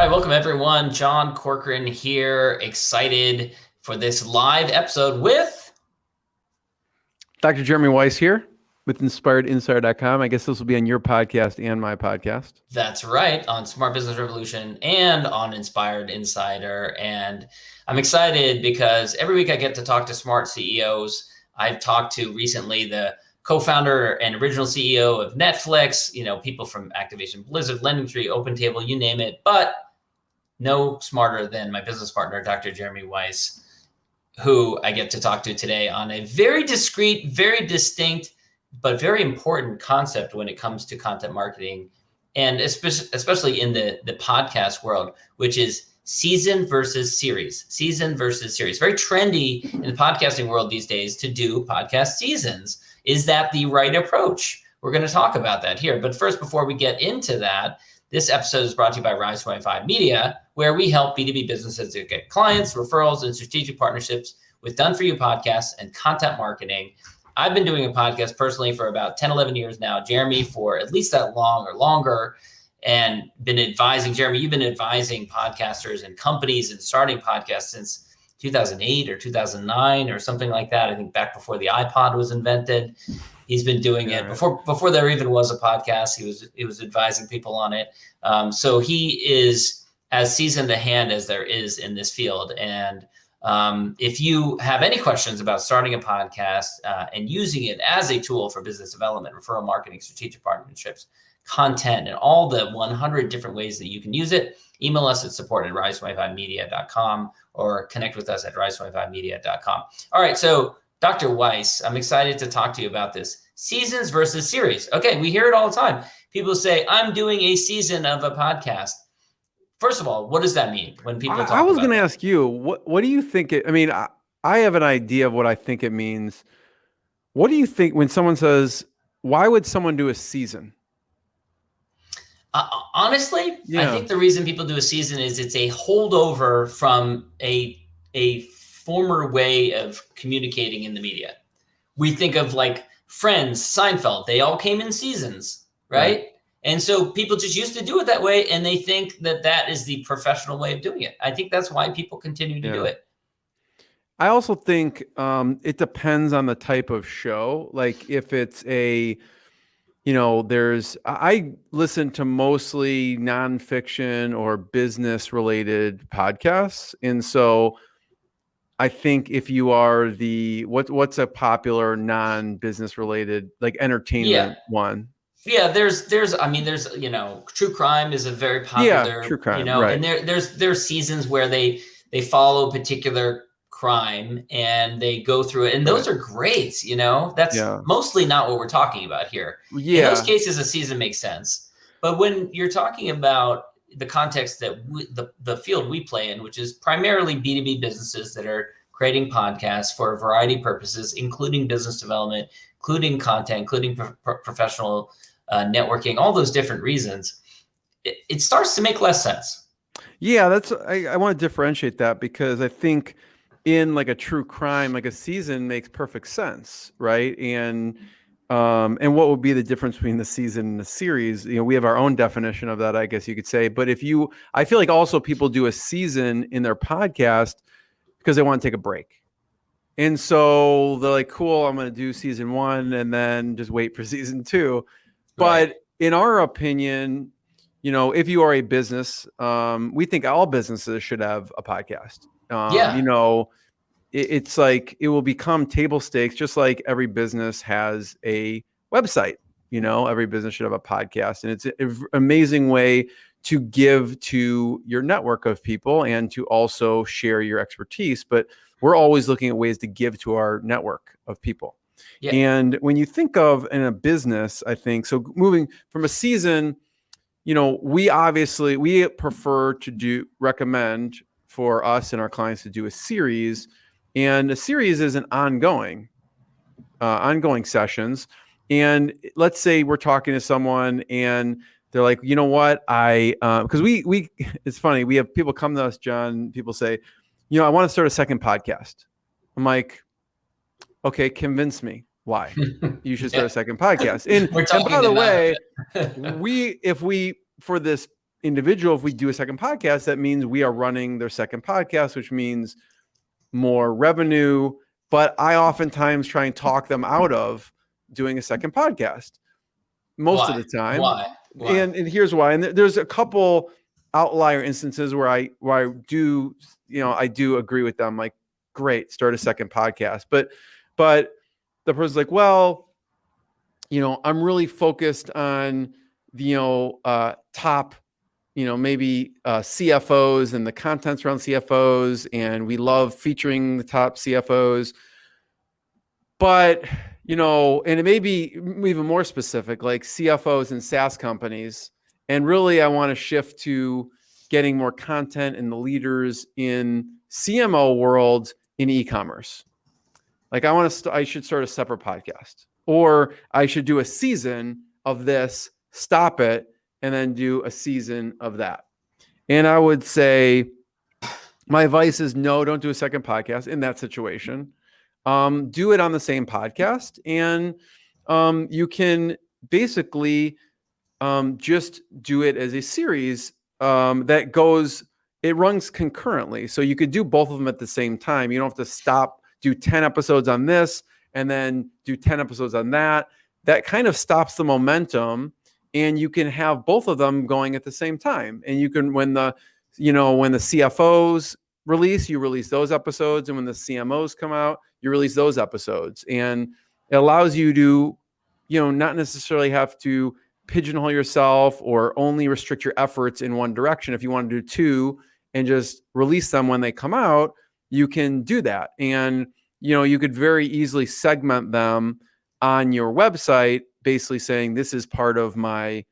right, welcome everyone. John Corcoran here, excited for this live episode with Dr. Jeremy Weiss here with InspiredInsider.com. I guess this will be on your podcast and my podcast. That's right, on Smart Business Revolution and on Inspired Insider. And I'm excited because every week I get to talk to smart CEOs. I've talked to recently the co-founder and original CEO of Netflix, people from Activation Blizzard, LendingTree, OpenTable, you name it, but no smarter than my business partner, Dr. Jeremy Weiss, who I get to talk to today on a very discreet, very distinct, but very important concept when it comes to content marketing, and especially in the podcast world, which is season versus series. Season versus series. Very trendy in the podcasting world these days to do podcast seasons. Is that the right approach? We're going to talk about that here. But first, before we get into that, this episode is brought to you by Rise 25 Media, where we help B2B businesses to get clients, referrals, and strategic partnerships with done-for-you podcasts and content marketing. I've been doing a podcast personally for about 10, 11 years now. Jeremy for at least that long or longer, and been advising. Jeremy, you've been advising podcasters and companies and starting podcasts since 2008 or 2009 or something like that. I think back before the iPod was invented. He's been doing it before there even was a podcast. He was advising people on it. So he is as seasoned a hand as there is in this field. And if you have any questions about starting a podcast and using it as a tool for business development, referral marketing, strategic partnerships, content, and all the 100 different ways that you can use it, email us at support@rise25media.com or connect with us at rise25media.com. All right, so Dr. Weiss, I'm excited to talk to you about this. Seasons versus series. Okay, we hear it all the time. People say, I'm doing a season of a podcast. First of all, what does that mean when people talk about it? I was going to ask you, what do you think I have an idea of what I think it means. What do you think when someone says, why would someone do a season? Honestly, I think the reason people do a season is it's a holdover from a former way of communicating in the media. We think of like Friends, Seinfeld, they all came in seasons, right? And so people just used to do it that way, and they think that that is the professional way of doing it. I think that's why people continue to do it. I also think it depends on the type of show. Like if it's I listen to mostly nonfiction or business related podcasts. And so I think if you are what's a popular non-business related, like entertainment one? Yeah, there's true crime is a very popular, true crime, and there's seasons where they follow a particular crime and they go through it, and those are great. That's mostly not what we're talking about here. In those cases, a season makes sense. But when you're talking about the context that the field we play in, which is primarily B2B businesses that are creating podcasts for a variety of purposes, including business development, including content, including professional networking, all those different reasons, it starts to make less sense. Yeah, I want to differentiate that, because I think in like a true crime, like a season makes perfect sense, right? And what would be the difference between the season and the series? We have our own definition of that, I guess you could say. But I feel like also people do a season in their podcast because they want to take a break. And so they're like, cool, I'm going to do season 1 and then just wait for season 2. But in our opinion, if you are a business, we think all businesses should have a podcast. It's like it will become table stakes, just like every business has a website. Every business should have a podcast, and it's an amazing way to give to your network of people and to also share your expertise. But we're always looking at ways to give to our network of people. Yeah. And when you think of in a business, I think, so moving from a season, we prefer to recommend for us and our clients to do a series, and a series is an ongoing sessions. And let's say we're talking to someone and they're like, you know what, because we it's funny, we have people come to us, John, people say, I want to start a second podcast. I'm like, okay, convince me why you should start a second podcast. And by the way, if we for this individual, if we do a second podcast, that means we are running their second podcast, which means more revenue. But I oftentimes try and talk them out of doing a second podcast most of Why? the time. Why? And here's why. And there's a couple outlier instances where I do, I do agree with them. Like, great, start a second podcast. But the person's like, well, I'm really focused on top, maybe CFOs and the contents around CFOs, and we love featuring the top CFOs. But and it may be even more specific, like CFOs and SaaS companies. And really, I want to shift to getting more content and the leaders in CMO world in e-commerce. Like, I should start a separate podcast, or I should do a season of this, stop it, and then do a season of that. And I would say my advice is no, don't do a second podcast in that situation. Do it on the same podcast, and you can basically just do it as a series it runs concurrently. So you could do both of them at the same time. You don't have to stop, do 10 episodes on this and then do 10 episodes on that. That kind of stops the momentum, and you can have both of them going at the same time. And you can, when the CFOs release, you release those episodes. And when the CMOs come out, you release those episodes. And it allows you to, not necessarily have to pigeonhole yourself or only restrict your efforts in one direction. If you want to do two and just release them when they come out, you can do that. And, you could very easily segment them on your website, basically saying, this is part of my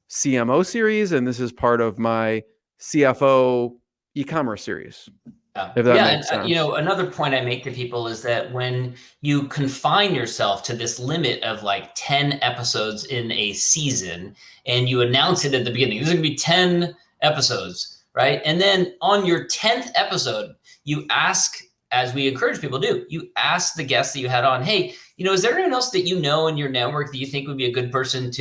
CMO series, and this is part of my CFO e-commerce series. If that makes sense. Another point I make to people is that when you confine yourself to this limit of like 10 episodes in a season, and you announce it at the beginning, there's going to be 10 episodes, right? And then on your 10th episode, you ask, as we encourage people to do, you ask the guests that you had on, hey, is there anyone else that in your network that you think would be a good person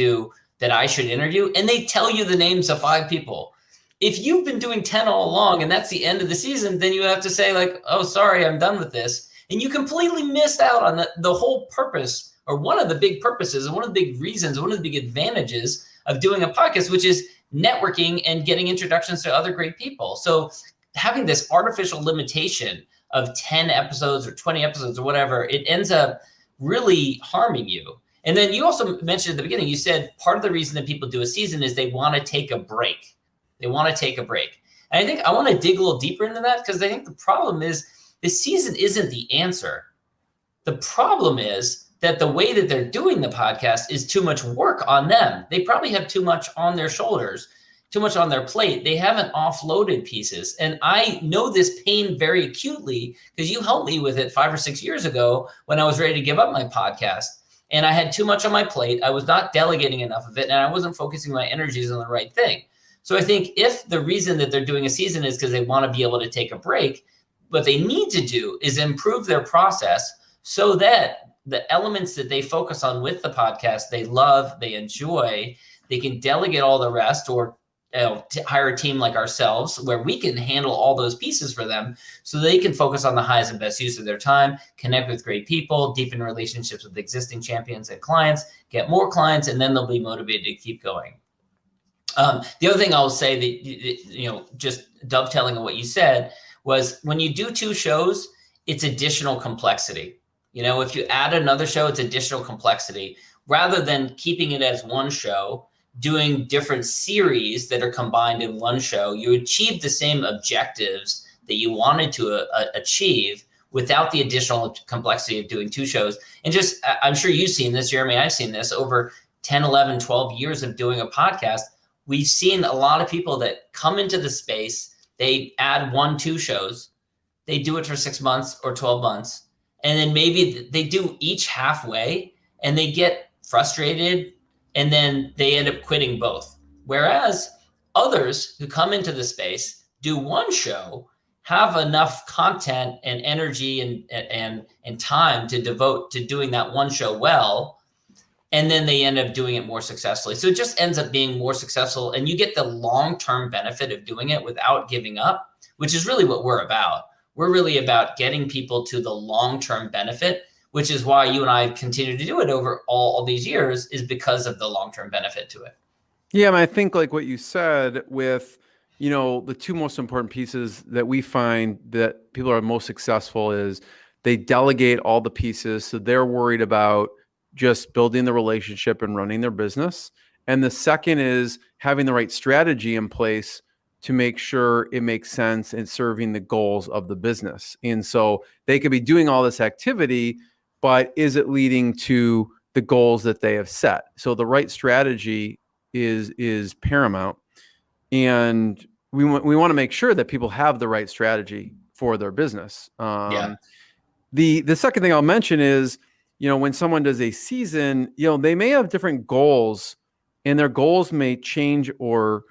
that I should interview? And they tell you the names of 5 people. If you've been doing 10 all along and that's the end of the season, then you have to say like, oh, sorry, I'm done with this. And you completely missed out on the whole purpose, or one of the big purposes, and one of the big reasons, one of the big advantages of doing a podcast, which is networking and getting introductions to other great people. So having this artificial limitation of 10 episodes or 20 episodes or whatever, it ends up really harming you. And then you also mentioned at the beginning, you said part of the reason that people do a season is they want to take a break. They want to take a break. And I think I want to dig a little deeper into that, because I think the problem is the season isn't the answer. The problem is that the way that they're doing the podcast is too much work on them. They probably have too much on their shoulders, too much on their plate. They haven't offloaded pieces. And I know this pain very acutely because you helped me with it 5 or 6 years ago when I was ready to give up my podcast. And I had too much on my plate. I was not delegating enough of it, and I wasn't focusing my energies on the right thing. So I think if the reason that they're doing a season is because they want to be able to take a break, what they need to do is improve their process so that the elements that they focus on with the podcast, they love, they enjoy, they can delegate all the rest, or hire a team like ourselves where we can handle all those pieces for them so they can focus on the highest and best use of their time, connect with great people, deepen relationships with existing champions and clients, get more clients, and then they'll be motivated to keep going. The other thing I'll say that, just dovetailing on what you said, was when you do 2 shows, it's additional complexity. If you add another show, it's additional complexity. Rather than keeping it as one show, doing different series that are combined in one show, you achieve the same objectives that you wanted to achieve without the additional complexity of doing 2 shows. And just, I'm sure you've seen this, Jeremy, I've seen this over 10, 11, 12 years of doing a podcast. We've seen a lot of people that come into the space, they add 1, 2 shows, they do it for 6 months or 12 months, and then maybe they do each halfway and they get frustrated, and then they end up quitting both. Whereas others who come into the space, do 1 show, have enough content and energy and time to devote to doing that 1 show well, and then they end up doing it more successfully. So it just ends up being more successful, and you get the long-term benefit of doing it without giving up, which is really what we're about. We're really about getting people to the long-term benefit, which is why you and I continue to do it over all these years, is because of the long-term benefit to it. Yeah, I think like what you said with, the two most important pieces that we find that people are most successful is they delegate all the pieces. So they're worried about just building the relationship and running their business. And the second is having the right strategy in place to make sure it makes sense in serving the goals of the business. And so they could be doing all this activity, but is it leading to the goals that they have set? So the right strategy is paramount, and we want to make sure that people have the right strategy for their business. Yeah. The second thing I'll mention is, when someone does a season, they may have different goals, and their goals may change, or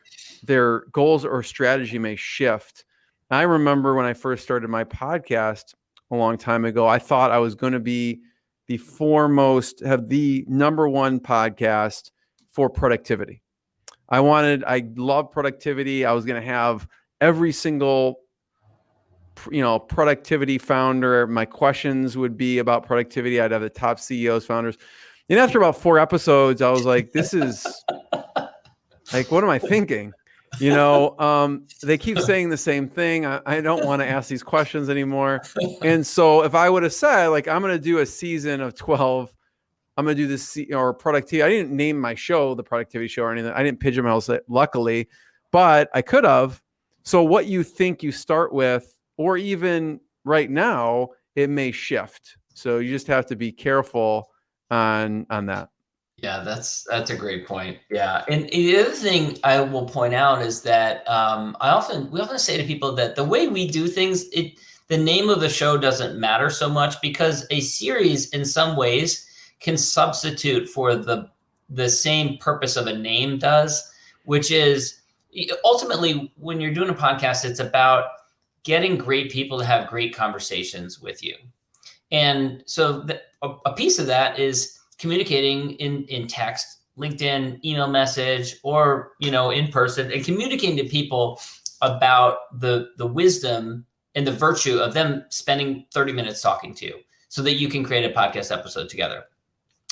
their goals or strategy may shift. I remember when I first started my podcast a long time ago, I thought I was going to be have the number one podcast for productivity. I love productivity. I was going to have every single, productivity founder. My questions would be about productivity. I'd have the top CEOs, founders. And after about 4 episodes, I was like, this is like, what am I thinking? They keep saying the same thing. I don't want to ask these questions anymore. And so if I would have said, like, I'm going to do a season of 12, I'm going to do this or productivity. I didn't name my show the Productivity Show or anything. I didn't pigeonhole it, luckily, but I could have. So what you think you start with, or even right now, it may shift. So you just have to be careful on that. Yeah, that's a great point. Yeah, and the other thing I will point out is that we often say to people that the way we do things, the name of the show doesn't matter so much, because a series in some ways can substitute for the same purpose of a name does, which is ultimately when you're doing a podcast, it's about getting great people to have great conversations with you, and so a piece of that is communicating in text, LinkedIn, email message, or in person, and communicating to people about the wisdom and the virtue of them spending 30 minutes talking to you, so that you can create a podcast episode together.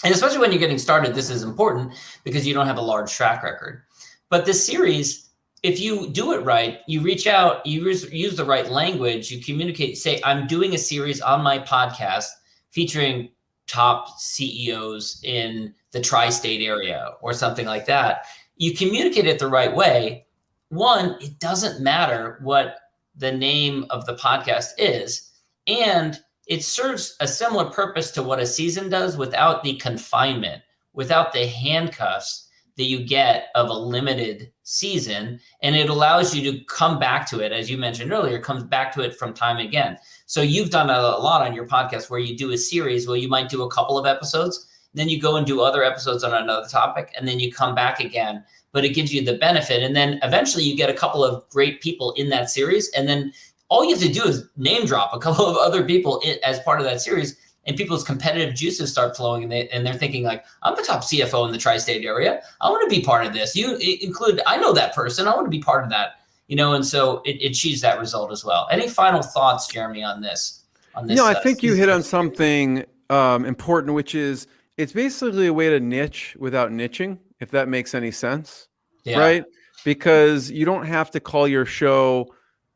And especially when you're getting started, this is important because you don't have a large track record. But this series, if you do it right, you reach out, you use the right language, you communicate, say, I'm doing a series on my podcast featuring top CEOs in the tri-state area or something like that. You communicate it the right way. One, it doesn't matter what the name of the podcast is, and it serves a similar purpose to what a season does without the confinement, without the handcuffs that you get of a limited season. And it allows you to come back to it, as you mentioned earlier, comes back to it from time again. So you've done a lot on your podcast where you do a series where you might do a couple of episodes, then you go and do other episodes on another topic, and then you come back again. But it gives you the benefit. And then eventually you get a couple of great people in that series. And then all you have to do is name drop a couple of other people as part of that series, and people's competitive juices start flowing, and they're thinking like, I'm the top CFO in the tri-state area. I want to be part of this. I know that person. I want to be part of that. And so it achieves that result as well. Any final thoughts, Jeremy, on this? I think you hit on something important, which is it's basically a way to niche without niching, if that makes any sense. Yeah. Right? Because you don't have to call your show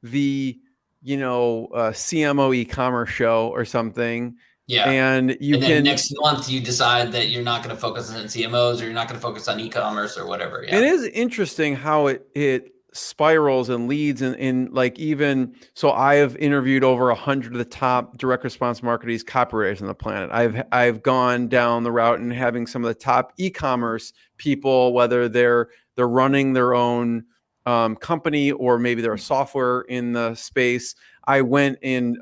the CMO e-commerce show or something. Yeah. And then next month you decide that you're not going to focus on CMOs, or you're not going to focus on e-commerce or whatever. Yeah. It is interesting how it spirals and leads in like, even so I have interviewed over 100 of the top direct response marketers, copywriters on the planet. I've gone down the route and having some of the top e-commerce people, whether they're running their own company, or maybe they're a software in the space. I went and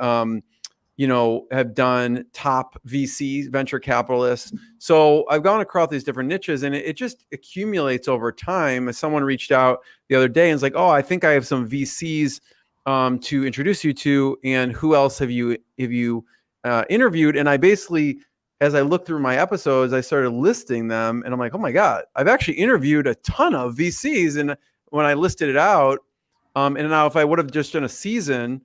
have done top VCs, venture capitalists. So I've gone across these different niches, and it just accumulates over time. As someone reached out the other day and was like, oh, I think I have some VCs to introduce you to, and who else have you interviewed? And I basically as I looked through my episodes, I started listing them, and I'm like, oh my God, I've actually interviewed a ton of VCs. And when I listed it out, and now if I would have just done a season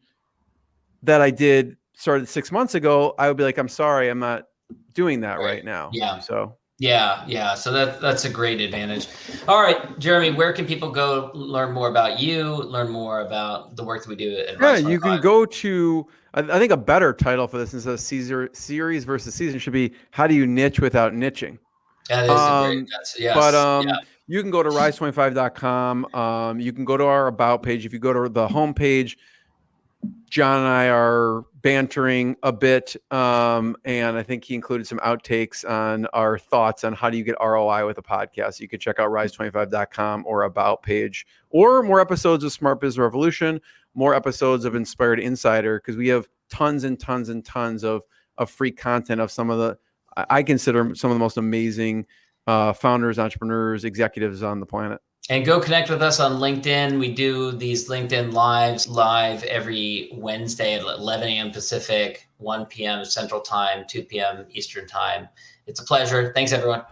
that I did started 6 months ago, I would be like, I'm sorry, I'm not doing that right now. Yeah. So Yeah. So that's a great advantage. All right, Jeremy, where can people go learn more about you, learn more about the work that we do at yeah, Rise you 25? can go to, I think a better title for this instead of series versus season should be how do you niche without niching? That is a great, But yes. Yeah. you can go to rise25.com. You can go to our about page. If you go to the homepage, John and I are bantering a bit, and I think he included some outtakes on our thoughts on how do you get ROI with a podcast. You can check out rise25.com or about page, or more episodes of Smart Business Revolution, more episodes of Inspired Insider, because we have tons and tons and tons of free content of some of the, I consider some of the most amazing founders, entrepreneurs, executives on the planet. And go connect with us on LinkedIn. We do these LinkedIn lives live every Wednesday at 11 a.m. Pacific, 1 p.m. Central Time, 2 p.m. Eastern Time. It's a pleasure. Thanks, everyone.